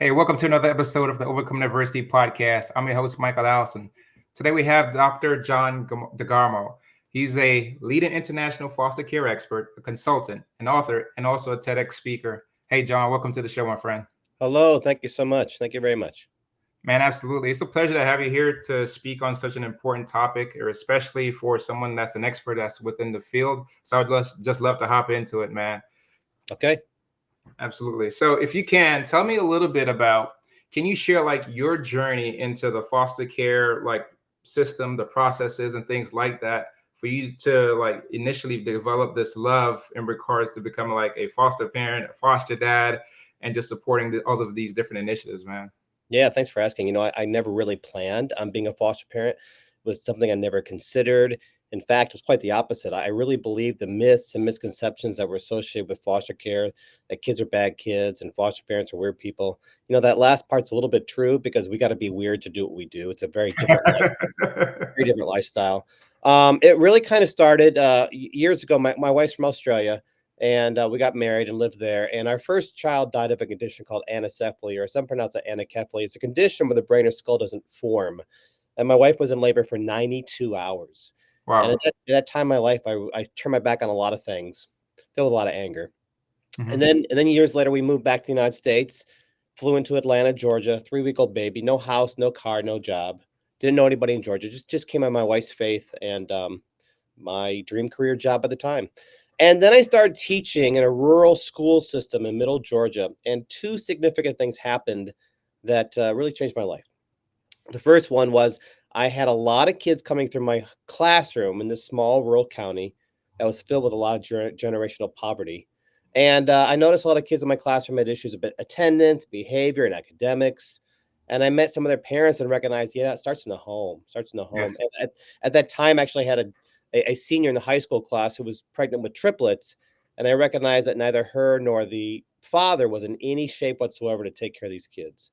Hey, welcome to another episode of the Overcome Diversity podcast. I'm your host, Michael Allison. Today we have Dr. John DeGarmo. He's a leading international foster care expert, a consultant, an author, and also a TEDx speaker. Hey, John, welcome to the show, my friend. Hello. Thank you so much. Thank you very much. Man, absolutely. It's a pleasure to have you here to speak on such an important topic, or especially for someone that's an expert that's within the field. So just love to hop into it, man. Okay. Absolutely. So if you can, tell me a little bit about, can you share like your journey into the foster care like system, the processes and things like that for you to like initially develop this love in regards to becoming like a foster parent, a foster dad, and just supporting all of these different initiatives, man. Yeah. Thanks for asking. I never really planned on being a foster parent. It was something I never considered. In fact, it was quite the opposite. I really believed the myths and misconceptions that were associated with foster care, that kids are bad kids and foster parents are weird people. That last part's a little bit true because we got to be weird to do what we do. It's a very different life, very different lifestyle. It really kind of started years ago. My wife's from Australia, and we got married and lived there. And our first child died of a condition called anencephaly, or some pronounce it anencephaly. It's a condition where the brain or skull doesn't form. And my wife was in labor for 92 hours. And Wow. at that time in my life, I turned my back on a lot of things, filled with a lot of anger. And Hmm. then years later, we moved back to the United States, flew into Atlanta, Georgia, 3-week-old baby, no house, no car, no job. Didn't know anybody in Georgia. Just came on my wife's faith and my dream career job at the time. And then I started teaching in a rural school system in middle Georgia. And two significant things happened that really changed my life. The first one was I had a lot of kids coming through my classroom in this small rural county that was filled with a lot of generational poverty. And I noticed a lot of kids in my classroom had issues with attendance, behavior, and academics. And I met some of their parents and recognized, yeah, it starts in the home, starts in the home. Yes. And at that time, I actually had a senior in the high school class who was pregnant with triplets. And I recognized that neither her nor the father was in any shape whatsoever to take care of these kids.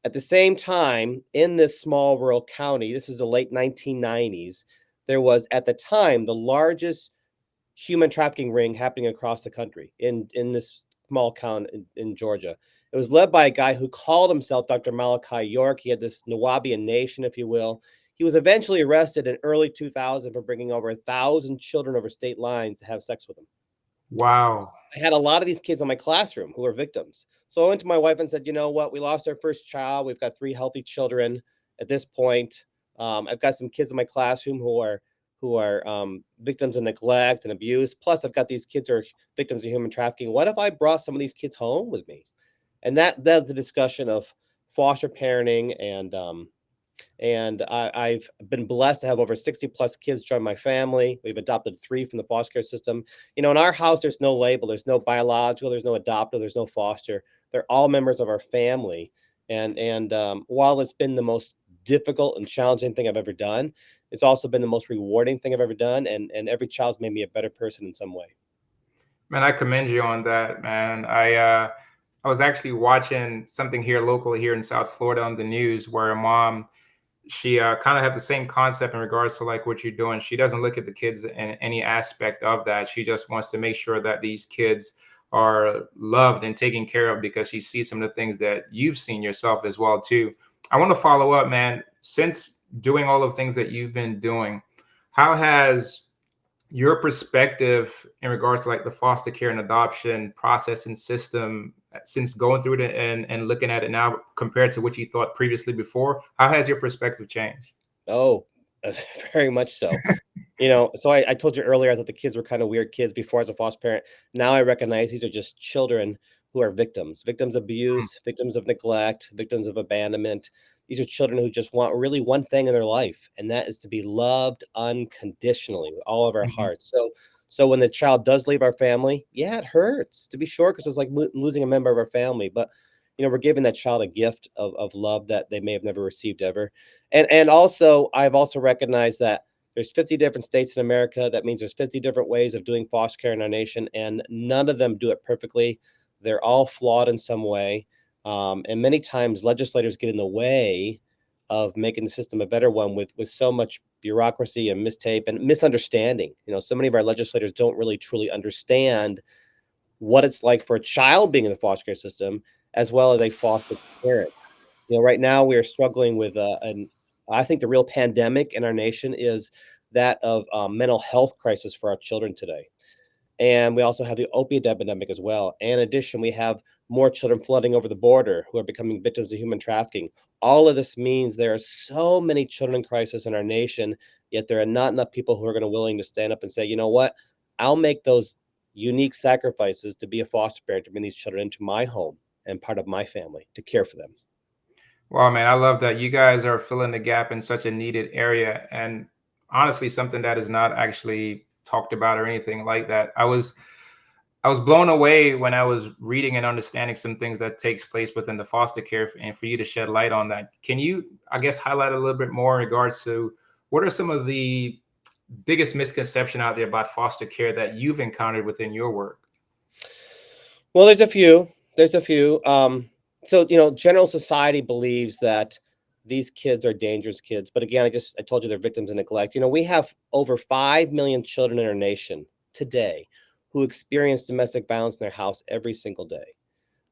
At the same time, in this small rural county, this is the late 1990s, there was at the time the largest human trafficking ring happening across the country in this small town in Georgia. It was led by a guy who called himself Dr. Malachi York. He had this Nawabian nation, if you will. He was eventually arrested in early 2000 for bringing over 1,000 children over state lines to have sex with him. Wow. I had a lot of these kids in my classroom who were victims. So I went to my wife and said, you know what? We lost our first child. We've got 3 healthy children at this point. I've got some kids in my classroom who are victims of neglect and abuse. Plus, I've got these kids who are victims of human trafficking. What if I brought some of these kids home with me? And that's the discussion of foster parenting and I've been blessed to have over 60 plus kids join my family. We've adopted 3 from the foster care system. In our house, there's no label, there's no biological, there's no adoptive, there's no foster. They're all members of our family. And while it's been the most difficult and challenging thing I've ever done, it's also been the most rewarding thing I've ever done. And every child's made me a better person in some way. Man, I commend you on that, man. I was actually watching something here locally here in South Florida on the news where a mom, she kind of had the same concept in regards to like what you're doing. She doesn't look at the kids in any aspect of that. She just wants to make sure that these kids are loved and taken care of because she sees some of the things that you've seen yourself as well too. I want to follow up, man. Since doing all of the things that you've been doing, how has your perspective in regards to like the foster care and adoption process and system since going through it and looking at it now compared to what you thought previously before, how has your perspective changed? Oh, very much so. So I told you earlier, I thought the kids were kind of weird kids before as a foster parent. Now I recognize these are just children who are victims of Mm. abuse, victims of neglect, victims of abandonment. These are children who just want really one thing in their life, and that is to be loved unconditionally with all of our Mhm. hearts. So when the child does leave our family, yeah, it hurts to be sure because it's like losing a member of our family. But we're giving that child a gift of love that they may have never received ever. And also, I've also recognized that there's 50 different states in America. That means there's 50 different ways of doing foster care in our nation, and none of them do it perfectly. They're all flawed in some way. And many times legislators get in the way of making the system a better one with so much bureaucracy and mistape and misunderstanding. So many of our legislators don't really truly understand what it's like for a child being in the foster care system as well as a foster parent. Right now we are struggling with I think the real pandemic in our nation is that of mental health crisis for our children today. And we also have the opiate epidemic as well. And in addition, we have more children flooding over the border who are becoming victims of human trafficking. All of this means there are so many children in crisis in our nation, yet there are not enough people who are going to willing to stand up and say, you know what, I'll make those unique sacrifices to be a foster parent, to bring these children into my home and part of my family, to care for them. Wow, man, I love that you guys are filling the gap in such a needed area, and honestly, something that is not actually talked about or anything like that. I was blown away when I was reading and understanding some things that takes place within the foster care, and for you to shed light on that. Can you, I guess, highlight a little bit more in regards to what are some of the biggest misconception out there about foster care that you've encountered within your work? Well, there's a few. There's a few. So general society believes that these kids are dangerous kids, but again, I told you they're victims of neglect. We have over 5 million children in our nation today who experience domestic violence in their house every single day.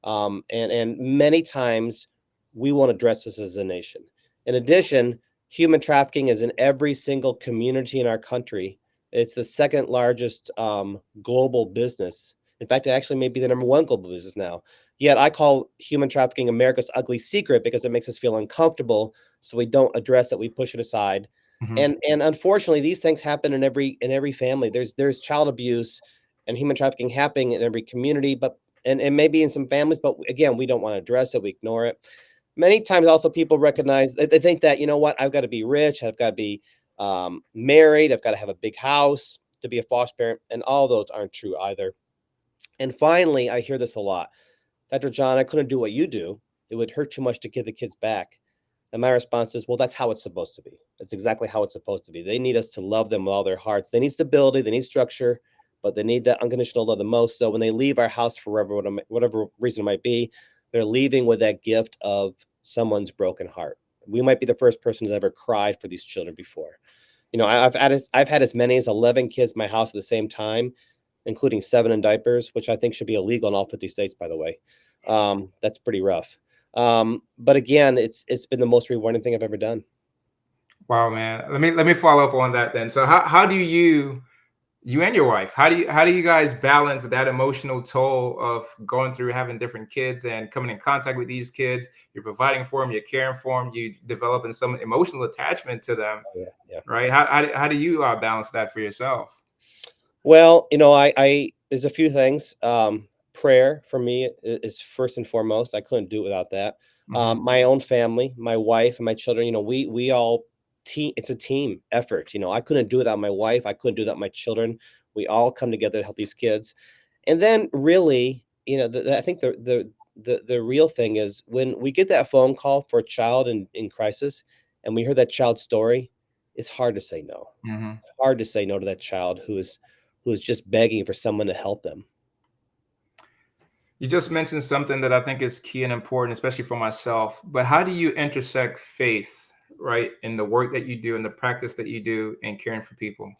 And many times we won't address this as a nation. In addition, human trafficking is in every single community in our country. It's the second largest global business. In fact, it actually may be the number one global business now. Yet I call human trafficking America's ugly secret because it makes us feel uncomfortable. So we don't address it. We push it aside. Mhm. And unfortunately, these things happen in every family. There's child abuse and human trafficking happening in every community, but and maybe in some families, but again, we don't want to address it. We ignore it. Many times also people recognize they think that, you know what, I've got to be rich, I've got to be married, I've got to have a big house to be a foster parent, and all those aren't true either. And finally, I hear this a lot. Dr. John, I couldn't do what you do. It would hurt too much to give the kids back. And my response is, well, that's how it's supposed to be. That's exactly how it's supposed to be. They need us to love them with all their hearts. They need stability, they need structure, but they need that unconditional love the most. So when they leave our house for whatever reason it might be, they're leaving with that gift of someone's broken heart. We might be the first person who's ever cried for these children before. I've had as many as 11 kids in my house at the same time, including 7 in diapers, which I think should be illegal in all 50 states, by the way. That's pretty rough. But again, it's been the most rewarding thing I've ever done. Wow, man. Let me follow up on that then. So how do you and your wife, how do you guys balance that emotional toll of going through having different kids and coming in contact with these kids? You're providing for them, you're caring for them, you developing some emotional attachment to them, Yeah, yeah. right? How do you balance that for yourself? Well, I there's a few things. Prayer for me is first and foremost. I couldn't do it without that. Hmm. My own family, my wife and my children. We all team. It's a team effort. I couldn't do it without my wife. I couldn't do that without my children. We all come together to help these kids. And then really, I think the real thing is when we get that phone call for a child in crisis, and we hear that child's story, it's hard to say no. Hmm. Hard to say no to that child who is just begging for someone to help them. You just mentioned something that I think is key and important, especially for myself. But how do you intersect faith, right, in the work that you do and the practice that you do in caring for people?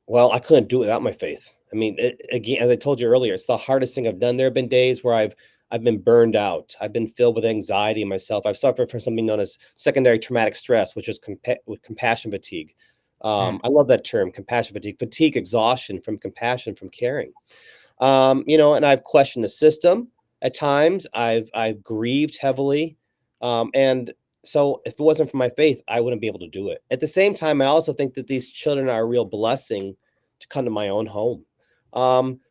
Well, I couldn't do it without my faith. I mean, again, as I told you earlier, it's the hardest thing I've done. There have been days where I've been burned out. I've been filled with anxiety myself. I've suffered from something known as secondary traumatic stress, which is with compassion fatigue. Mm. I love that term, compassion fatigue, fatigue, exhaustion from compassion, from caring. And I've questioned the system at times. I've grieved heavily, and so if it wasn't for my faith, I wouldn't be able to do it. At the same time, I also think that these children are a real blessing to come to my own home.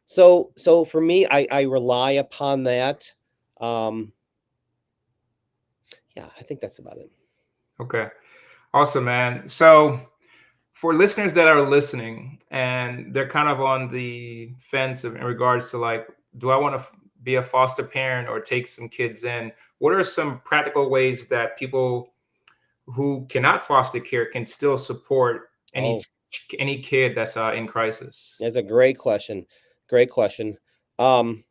So for me, I rely upon that. Um, yeah, I think that's about it. Okay. Awesome, man. So for listeners that are listening and they're kind of on the fence in regards to like, do I want to be a foster parent or take some kids in? What are some practical ways that people who cannot foster care can still support any Oh, any kid that's in crisis? that's a great question. Great question. Um,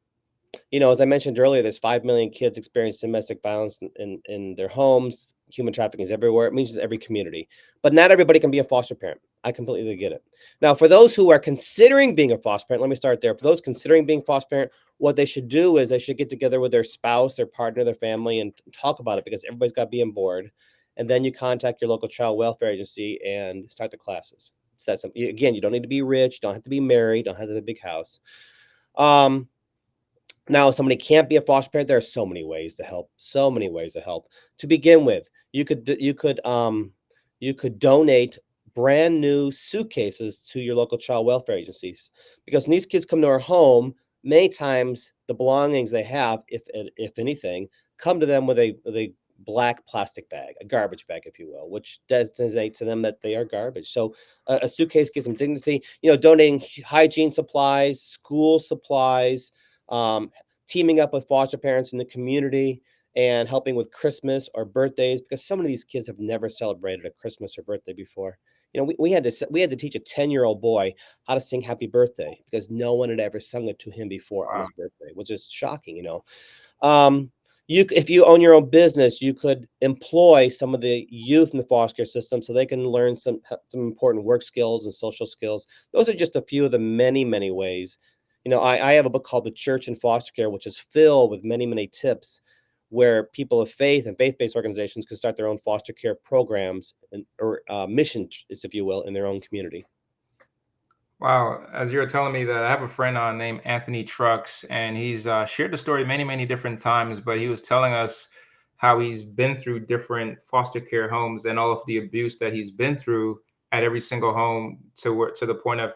as I mentioned earlier, there's 5 million kids experiencing domestic violence in their homes. human trafficking is everywhere. It means every community, but not everybody can be a foster parent. I completely get it. Now, for those who are considering being a foster parent, let me start there. For those considering being foster parent, what they should do is they should get together with their spouse, their partner, their family, and talk about it, because everybody's got to be on board. And then you contact your local child welfare agency and start the classes. It's that simple. Again, you don't need to be rich, don't have to be married, don't have to have a big house. Now, if somebody can't be a foster parent, there are so many ways to help. So many ways to help. To begin with, you could donate brand new suitcases to your local child welfare agencies, because when these kids come to our home, many times the belongings they have, if anything, come to them with a black plastic bag, a garbage bag, if you will, which designates to them that they are garbage. So a suitcase gives them dignity. Donating hygiene supplies, school supplies, teaming up with foster parents in the community and helping with Christmas or birthdays, because some of these kids have never celebrated a Christmas or birthday before. We had to teach a 10-year-old boy how to sing happy birthday, because no one had ever sung it to him before on his birthday, which is shocking. If you own your own business, you could employ some of the youth in the foster care system so they can learn some important work skills and social skills. Those are just a few of the many, many ways. I have a book called The Church in Foster Care, which is filled with many, many tips where people of faith and faith-based organizations can start their own foster care programs or missions, if you will, in their own community. Wow. As you were telling me that, I have a friend named Anthony Trucks, and he's shared the story many, many different times, but he was telling us how he's been through different foster care homes and all of the abuse that he's been through at every single home, to the point of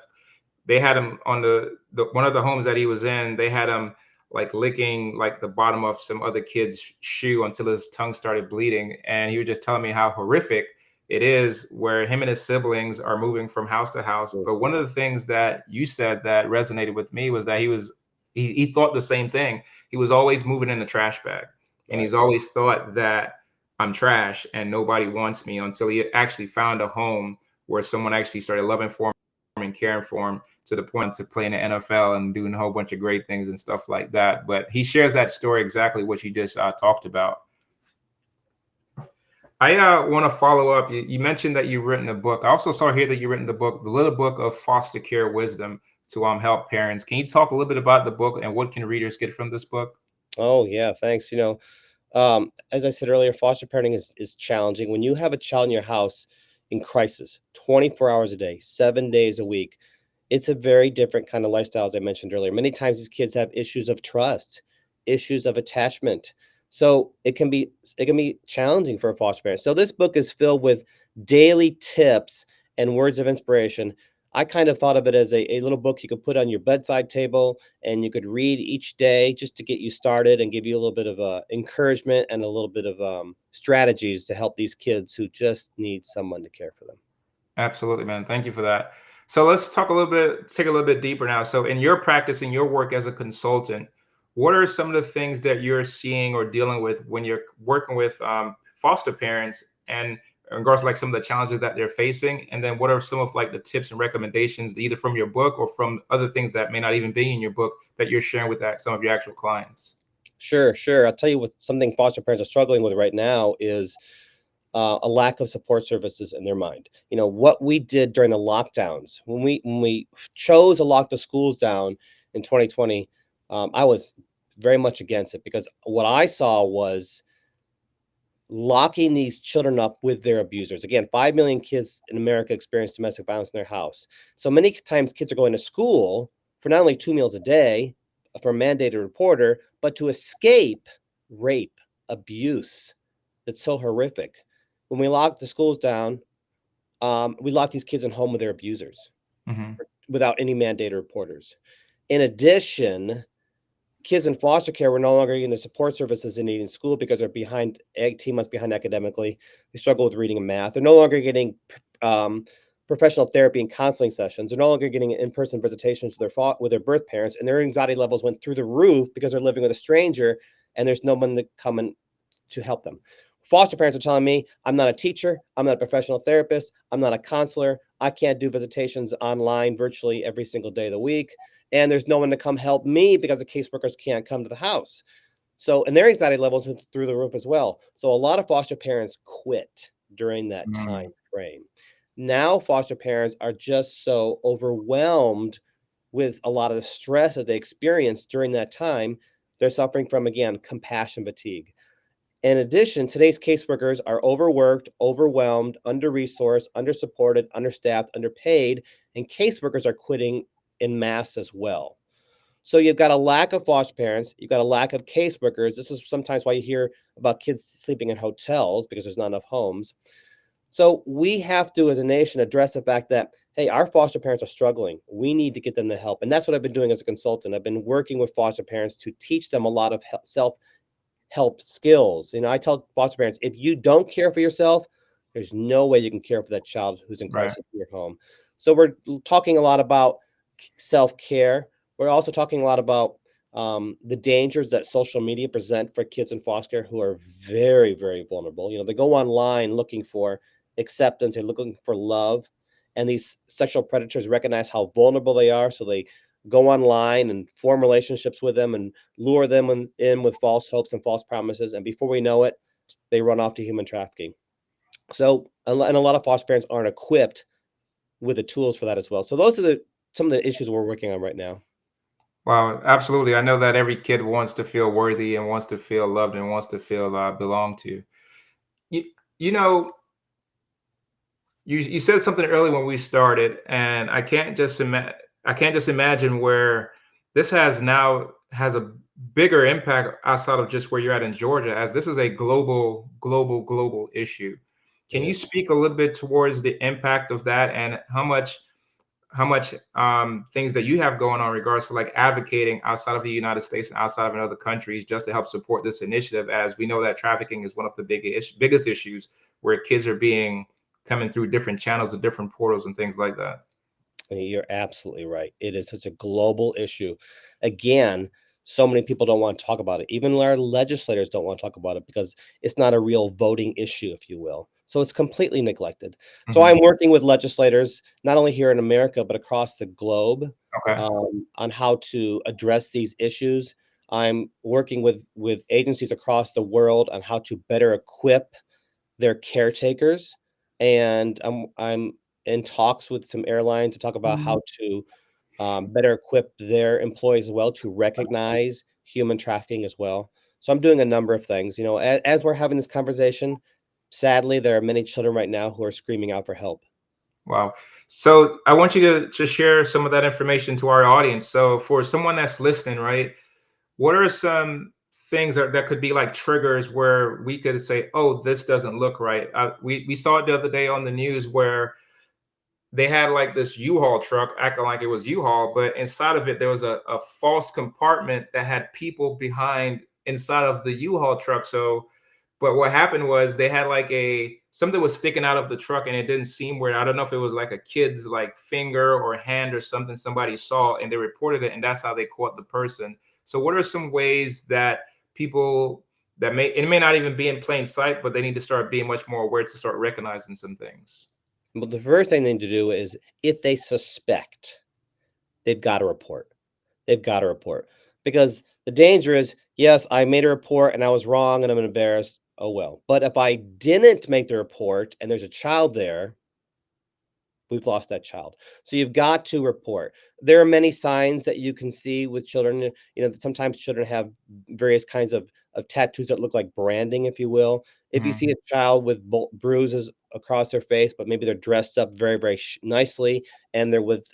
they had him on the one of the homes that he was in. They had him like licking like the bottom of some other kid's shoe until his tongue started bleeding. And he was just telling me how horrific it is, where him and his siblings are moving from house to house. But one of the things that you said that resonated with me was that he thought the same thing. He was always moving in the trash bag, and he's always thought that I'm trash and nobody wants me, until he actually found a home where someone actually started loving for him and caring for him, to the point to play in the NFL and doing a whole bunch of great things and stuff like that. But he shares that story exactly what you just talked about. I want to follow up. You mentioned that you've written a book. I also saw here that you've written the Little Book of Foster Care Wisdom to help parents. Can you talk a little bit about the book and what can readers get from this book? Oh yeah, thanks. As I said earlier, foster parenting is challenging. When you have a child in your house in crisis, 24 hours a day, 7 days a week, it's a very different kind of lifestyle, as I mentioned earlier. Many times these kids have issues of trust, issues of attachment. So it can be challenging for a foster parent. So this book is filled with daily tips and words of inspiration. I kind of thought of it as a little book you could put on your bedside table, and you could read each day just to get you started and give you a little bit of encouragement and a little bit of strategies to help these kids who just need someone to care for them. Absolutely, man. Thank you for that. So let's take a little bit deeper now. So in your practice, in your work as a consultant, what are some of the things that you're seeing or dealing with when you're working with foster parents, and in regards to like some of the challenges that they're facing? And then what are some of like the tips and recommendations, either from your book or from other things that may not even be in your book, that you're sharing with some of your actual clients? Sure. I'll tell you what something foster parents are struggling with right now is a lack of support services in their mind. What we did during the lockdowns, when we chose to lock the schools down in 2020, I was very much against it, because what I saw was locking these children up with their abusers. Again, 5 million kids in America experience domestic violence in their house. So many times kids are going to school for not only 2 meals a day for a mandated reporter, but to escape rape, abuse. That's so horrific. When we locked the schools down, we locked these kids in home with their abusers without any mandated reporters. In addition, kids in foster care were no longer getting the support services they need in school because they're 18 months behind academically. They struggle with reading and math. They're no longer getting professional therapy and counseling sessions. They're no longer getting in-person visitations with their birth parents, and their anxiety levels went through the roof because they're living with a stranger and there's no one to come in to help them. Foster parents are telling me, I'm not a teacher, I'm not a professional therapist, I'm not a counselor, I can't do visitations online virtually every single day of the week, and there's no one to come help me because the caseworkers can't come to the house. So, and their anxiety levels went through the roof as well. So, a lot of foster parents quit during that Mm, time frame. Now, foster parents are just so overwhelmed with a lot of the stress that they experienced during that time. They're suffering from, again, compassion fatigue. In addition, today's caseworkers are overworked, overwhelmed, under resourced, under supported, understaffed, underpaid, and caseworkers are quitting in mass as well. So you've got a lack of foster parents, you've got a lack of caseworkers. This is sometimes why you hear about kids sleeping in hotels because there's not enough homes. So we have to, as a nation, address the fact that, hey, our foster parents are struggling. We need to get them the help. And that's what I've been doing as a consultant. I've been working with foster parents to teach them a lot of self help skills. I tell foster parents, if you don't care for yourself, there's no way you can care for that child who's right. incarcerated in your home. So we're talking a lot about self-care. We're also talking a lot about the dangers that social media present for kids in foster care who are very, very vulnerable. They go online looking for acceptance, they're looking for love, and these sexual predators recognize how vulnerable they are, so they go online and form relationships with them and lure them in with false hopes and false promises. And before we know it, they run off to human trafficking. So, and a lot of foster parents aren't equipped with the tools for that as well. So those are some of the issues we're working on right now. Wow, absolutely. I know that every kid wants to feel worthy and wants to feel loved and wants to feel belong to. You, you know, you said something earlier when we started, and I can't just imagine where this has a bigger impact outside of just where you're at in Georgia, as this is a global issue. It Can you is. speak a little bit towards the impact of that and how much things that you have going on in regards to like advocating outside of the United States and outside of in other countries just to help support this initiative, as we know that trafficking is one of the biggest issues where kids are being coming through different channels and different portals and things like that. You're absolutely right. It is such a global issue. Again, so many people don't want to talk about it. Even our legislators don't want to talk about it because it's not a real voting issue, if you will. So it's completely neglected. So Hmm. I'm working with legislators, not only here in America, but across the globe, Okay. on how to address these issues. I'm working with agencies across the world on how to better equip their caretakers, and I'm in talks with some airlines to talk about how to better equip their employees as well to recognize human trafficking as well. So I'm doing a number of things. As we're having this conversation, sadly, there are many children right now who are screaming out for help. Wow. So I want you to share some of that information to our audience. So for someone that's listening, right, what are some things that could be like triggers where we could say, oh, this doesn't look right? We saw it the other day on the news where they had like this U-Haul truck acting like it was U-Haul, but inside of it, there was a false compartment that had people behind inside of the U-Haul truck. So, but what happened was they had like something was sticking out of the truck and it didn't seem where, I don't know if it was like a kid's like finger or hand or something somebody saw and they reported it and that's how they caught the person. So what are some ways that people that it may not even be in plain sight, but they need to start being much more aware to start recognizing some things? But the first thing they need to do is, if they suspect, they've got to report. They've got to report, because the danger is, yes, I made a report and I was wrong and I'm embarrassed. Oh well. But if I didn't make the report and there's a child there, we've lost that child. So you've got to report. There are many signs that you can see with children. Sometimes children have various kinds of tattoos that look like branding, if you will. If you see Mhm. a child with bruises across their face, but maybe they're dressed up very, very nicely, and they're with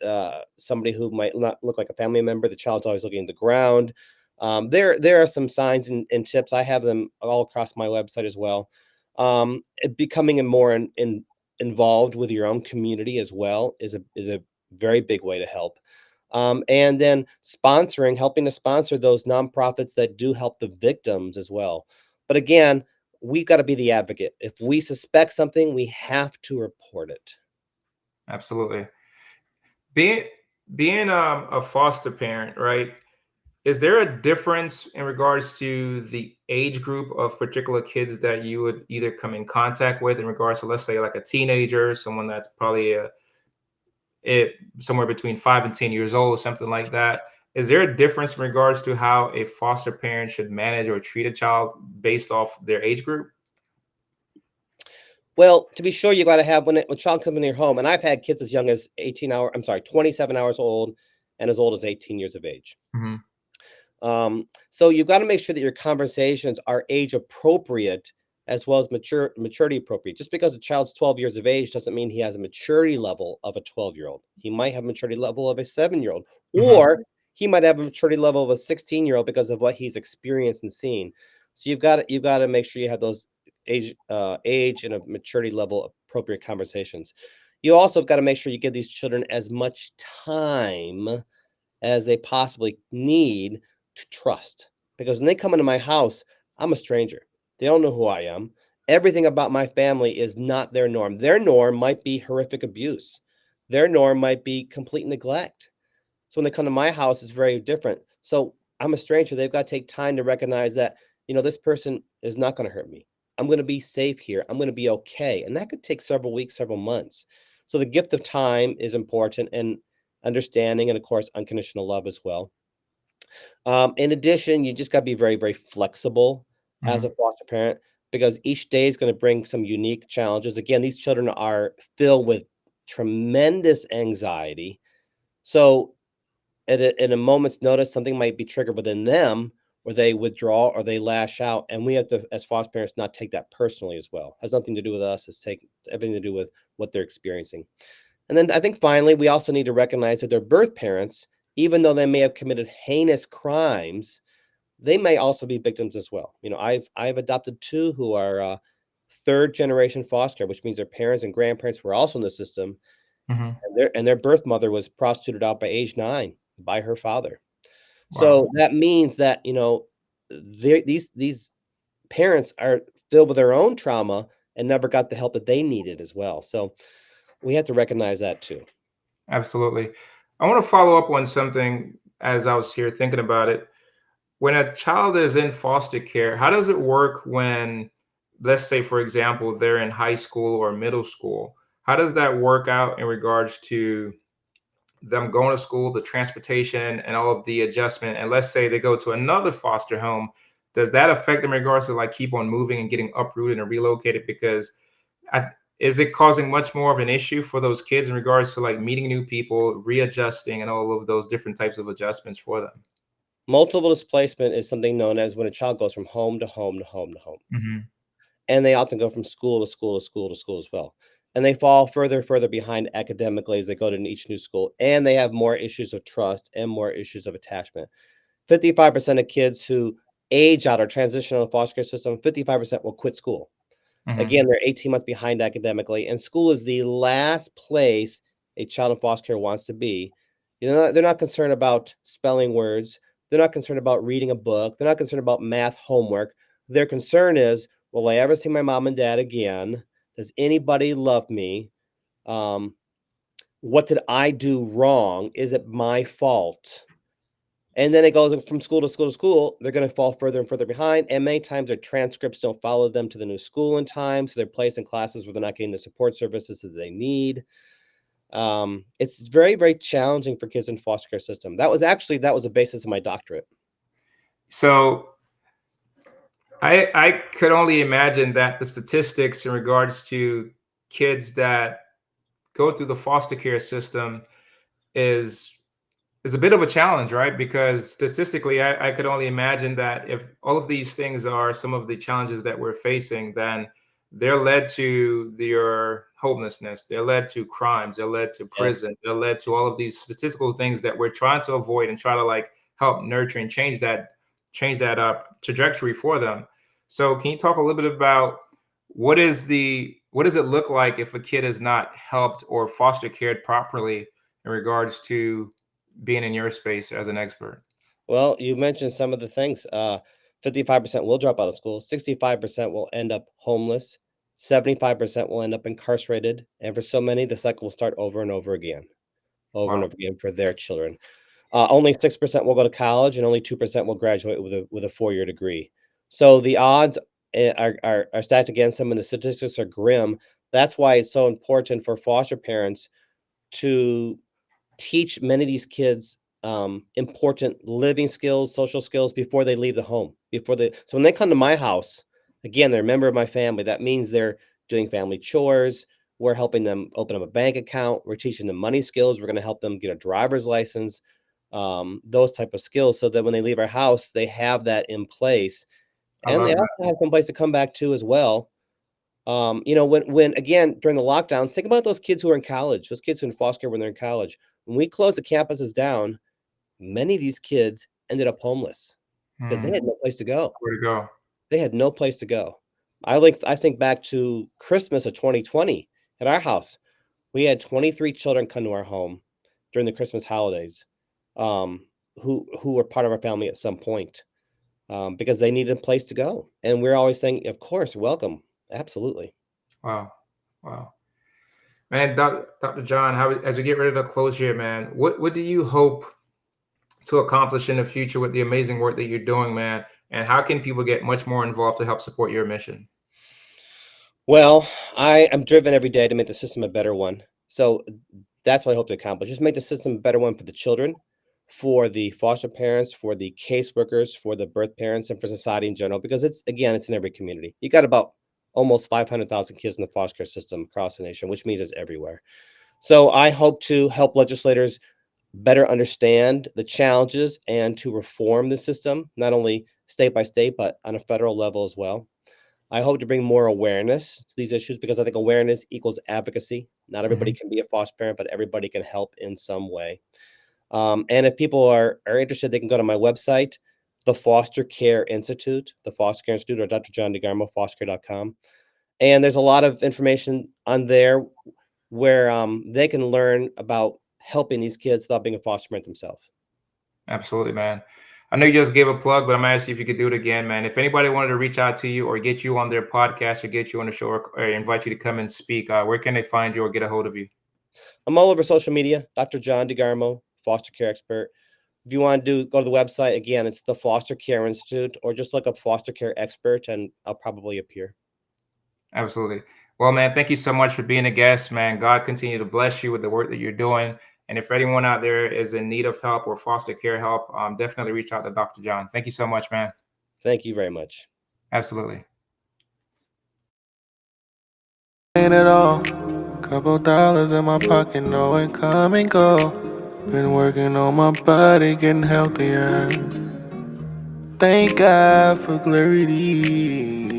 somebody who might not look like a family member, the child's always looking at the ground. There are some signs and tips. I have them all across my website as well. Becoming a more involved with your own community as well is a very big way to help. And then helping to sponsor those nonprofits that do help the victims as well. But again, we got to be the advocate. If we suspect something, we have to report it. Absolutely. Being a foster parent, right? Is there a difference in regards to the age group of particular kids that you would either come in contact with in regards to, let's say, like a teenager, someone that's probably somewhere between 5 and 10 years old, something like that? is there a difference in regards to how a foster parent should manage or treat a child based off their age group? Well, to be sure, you got to have when a child comes in your home, and I've had kids as young as 18 hours. I'm sorry, 27 hours old, and as old as 18 years of age. Hmm. So you've got to make sure that your conversations are age appropriate as well as maturity appropriate. Just because a child's 12 years of age doesn't mean he has a maturity level of a 12-year-old. He might have a maturity level of a 7-year-old, Hmm. or he might have a maturity level of a 16-year-old because of what he's experienced and seen. So you've got to make sure you have those age and a maturity level appropriate conversations. You also got to make sure you give these children as much time as they possibly need to trust. Because when they come into my house, I'm a stranger. They don't know who I am. Everything about my family is not their norm. Their norm might be horrific abuse. Their norm might be complete neglect. So when they come to my house, it's very different. So I'm a stranger. They've got to take time to recognize that, this person is not going to hurt me. I'm going to be safe here. I'm going to be okay. And that could take several weeks, several months. So the gift of time is important, and understanding, and of course, unconditional love as well. In addition, you just got to be very, very flexible as a Hmm. foster parent, because each day is going to bring some unique challenges. Again, these children are filled with tremendous anxiety. So at a moment's notice, something might be triggered within them where they withdraw or they lash out. And we have to, as foster parents, not take that personally as well. Has nothing to do with us. It's everything to do with what they're experiencing. And then I think finally, we also need to recognize that their birth parents, even though they may have committed heinous crimes, they may also be victims as well. I've adopted two who are third generation foster care, which means their parents and grandparents were also in the system, Hmm. and their birth mother was prostituted out by age 9 by her father. Wow. So that means that these parents are filled with their own trauma and never got the help that they needed as well. So we have to recognize that too. Absolutely. I want to follow up on something as I was here thinking about it. When a child is in foster care, how does it work when, let's say, for example, they're in high school or middle school? How does that work out in regards to them going to school, the transportation, and all of the adjustment? And let's say they go to another foster home. Does that affect them in regards to like keep on moving and getting uprooted and relocated? Because is it causing much more of an issue for those kids in regards to like meeting new people, readjusting, and all of those different types of adjustments for them? Multiple displacement is something known as when a child goes from home to home to home to home. Hmm. And they often go from school to school to school to school as well. And they fall further and further behind academically as they go to each new school. And they have more issues of trust and more issues of attachment. 55% of kids who age out or transition out of the foster care system, 55% will quit school. Hmm. Again, they're 18 months behind academically, and school is the last place a child in foster care wants to be. They're not concerned about spelling words. They're not concerned about reading a book. They're not concerned about math homework. Their concern is, will I ever see my mom and dad again? Does anybody love me? Um, what did I do wrong? Is it my fault? And then it goes from school to school to school. They're going to fall further and further behind. And many times their transcripts don't follow them to the new school in time. So they're placed in classes where they're not getting the support services that they need. It's very, very challenging for kids in foster care system. That was the basis of my doctorate. So I could only imagine that the statistics in regards to kids that go through the foster care system is is a bit of a challenge, right? Because statistically, I could only imagine that if all of these things are some of the challenges that we're facing, then they're led to your homelessness, they're led to crimes, they're led to Yes. prison, they're led to all of these statistical things that we're trying to avoid and try to like help nurture and change that up trajectory for them. So can you talk a little bit about what does it look like if a kid is not helped or foster cared properly in regards to being in your space as an expert? Well, you mentioned some of the things. 55% will drop out of school. 65% will end up homeless. 75% will end up incarcerated. And for so many, the cycle will start over and Wow. over again for their children. Only 6% will go to college, and only 2% will graduate with a 4-year degree. So the odds are stacked against them, and the statistics are grim. That's why it's so important for foster parents to teach many of these kids important living skills, social skills before they leave the home. So when they come to my house, again, they're a member of my family. That means they're doing family chores. We're helping them open up a bank account. We're teaching them money skills. We're going to help them get a driver's license, those type of skills, so that when they leave our house, they have that in place, I and they love that. also have some place to come back to as well. When again during the lockdowns, think about those kids who are in college, those kids who are in foster care when they're in college. When we closed the campuses down, many of these kids ended up homeless because they Hmm. had no place to go. Where to go? They had no place to go. I think back to Christmas of 2020 at our house. We had 23 children come to our home during the Christmas holidays, um, who were part of our family at some point, because they needed a place to go. And we're always saying, of course, welcome. Absolutely. Wow. Wow. Man, Dr. John, as we get ready to close here, man, what do you hope to accomplish in the future with the amazing work that you're doing, man? And how can people get much more involved to help support your mission? Well, I am driven every day to make the system a better one. So that's what I hope to accomplish. Just make the system a better one for the children, for the foster parents, for the caseworkers, for the birth parents, and for society in general. Because it's in every community. You got about almost 500,000 kids in the foster care system across the nation, which means it's everywhere. So I hope to help legislators better understand the challenges and to reform the system, not only state by state, but on a federal level as well. I hope to bring more awareness to these issues because I think awareness equals advocacy. Not everybody Hmm. can be a foster parent, but everybody can help in some way. And if people are interested, they can go to my website, the Foster Care Institute, or Dr. John DeGarmo, fostercare.com. And there's a lot of information on there where they can learn about helping these kids without being a foster parent themselves. Absolutely, man. I know you just gave a plug, but I'm gonna ask you if you could do it again, man. If anybody wanted to reach out to you or get you on their podcast or get you on the show or invite you to come and speak, where can they find you or get a hold of you? I'm all over social media, Dr. John DeGarmo, foster care expert. If you want to go to the website, again, it's the Foster Care Institute, or just look up foster care expert and I'll probably appear. Absolutely. Well, man, thank you so much for being a guest, man. God continue to bless you with the work that you're doing. And if anyone out there is in need of help or foster care help, definitely reach out to Dr. John. Thank you so much, man. Thank you very much. Absolutely. Ain't it all? Couple dollars in my pocket, no income and go. Been working on my body, getting healthier. Thank God for clarity.